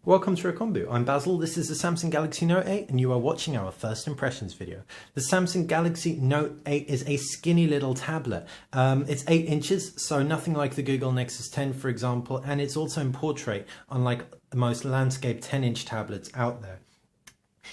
Welcome to Recombu. I'm Basil, this is the Samsung Galaxy Note 8 and you are watching our first impressions video. The Samsung Galaxy Note 8 is a skinny little tablet. It's 8 inches, so nothing like the Google Nexus 10 for example, and it's also in portrait, unlike most landscape 10-inch tablets out there.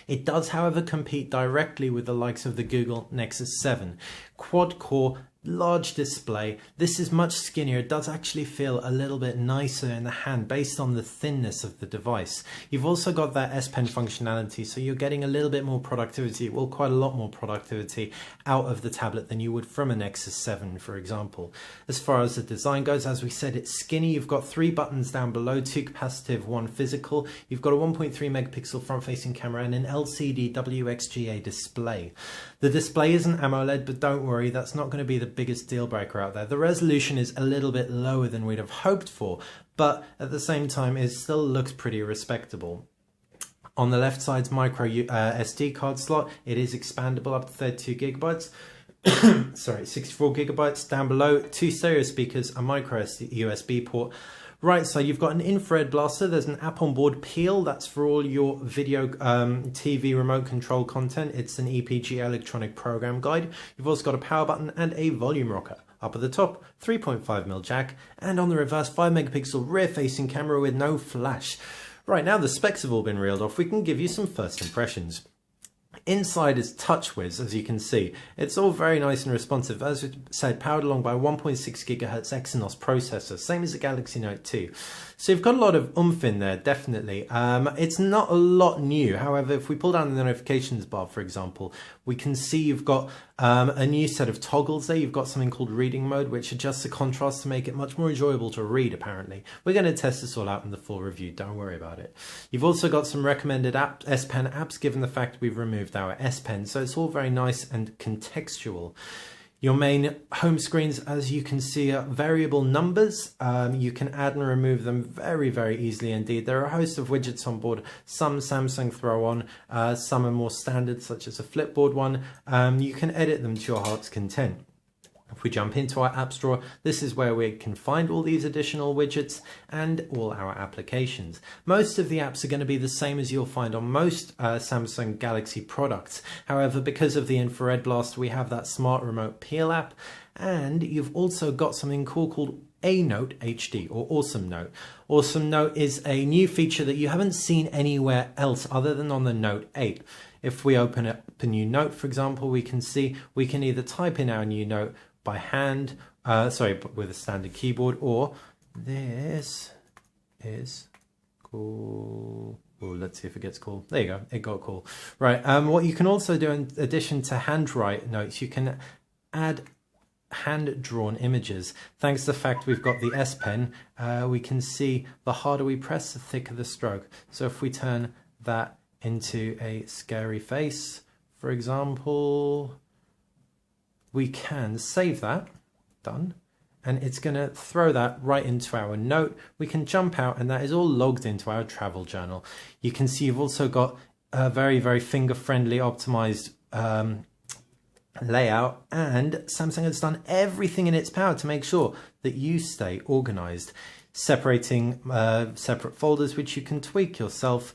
It does, however, compete directly with the likes of the Google Nexus 7. Quad-core, large display. This is much skinnier. It does actually feel a little bit nicer in the hand based on the thinness of the device. You've also got that S Pen functionality, so you're getting a little bit more productivity, well, quite a lot more productivity out of the tablet than you would from a Nexus 7, for example. As far as the design goes, as we said, it's skinny. You've got 3 buttons down below, 2 capacitive, 1 physical. You've got a 1.3 megapixel front-facing camera and an LCD WXGA display. The display isn't AMOLED, but don't worry, that's not going to be the biggest deal breaker out there. The resolution is a little bit lower than we'd have hoped for, but at the same time it still looks pretty respectable. On the left side's micro SD card slot. It is expandable up to 32 gigabytes. Sorry, 64 gigabytes. Down below, 2 stereo speakers, a micro USB port. Right, so you've got an infrared blaster. There's an app on board, Peel. That's for all your video TV remote control content. It's an EPG electronic program guide. You've also got a power button and a volume rocker. Up at the top, 3.5mm jack, and on the reverse, 5 megapixel rear facing camera with no flash. Right, now the specs have all been reeled off, we can give you some first impressions. Inside is TouchWiz, as you can see. It's all very nice and responsive. As we said, powered along by a 1.6 GHz Exynos processor, same as the Galaxy Note 2. So you've got a lot of oomph in there, definitely. It's not a lot new. However, if we pull down the notifications bar, for example, we can see you've got a new set of toggles there. You've got something called reading mode, which adjusts the contrast to make it much more enjoyable to read, apparently. We're going to test this all out in the full review, don't worry about it. You've also got some recommended S Pen apps, given the fact we've removed our S Pen, so it's all very nice and contextual. Your main home screens, as you can see, are variable numbers. You can add and remove them very easily indeed. There are a host of widgets on board. Some Samsung throw on, some are more standard, such as a Flipboard one. You can edit them to your heart's content. If we jump into our App Store, this is where we can find all these additional widgets and all our applications. Most of the apps are going to be the same as you'll find on most Samsung Galaxy products. However, because of the infrared blast, we have that smart remote Peel app, and you've also got something cool called A Note HD, or Awesome Note. Awesome Note is a new feature that you haven't seen anywhere else other than on the Note 8. If we open up a new note, for example, we can see we can either type in our new note by hand, with a standard keyboard, or this is cool. Oh, let's see if it gets cool. There you go, it got cool. Right, what you can also do in addition to handwrite notes, you can add hand-drawn images. Thanks to the fact we've got the S Pen, we can see the harder we press, the thicker the stroke. So if we turn that into a scary face, for example, we can save that, done, and it's going to throw that right into our note. We can jump out and that is all logged into our travel journal. You can see you've also got a very finger-friendly optimized layout, and Samsung has done everything in its power to make sure that you stay organized, separating separate folders which you can tweak yourself,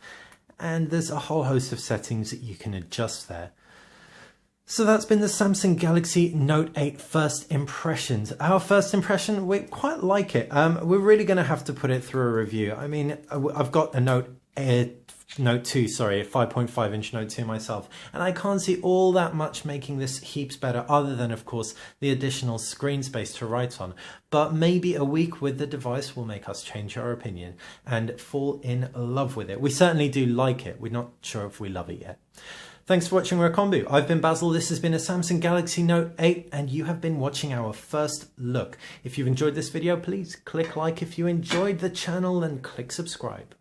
and there's a whole host of settings that you can adjust there. So that's been the Samsung Galaxy Note 8 first impressions. Our first impression, we quite like it. We're really going to have to put it through a review. I mean, I've got a Note 2, a 5.5 inch Note 2 myself, and I can't see all that much making this heaps better, other than, of course, the additional screen space to write on. But maybe a week with the device will make us change our opinion and fall in love with it. We certainly do like it. We're not sure if we love it yet. Thanks for watching Recombu. I've been Basil, this has been a Samsung Galaxy Note 8, and you have been watching our first look. If you've enjoyed this video, please click like if you enjoyed the channel and click subscribe.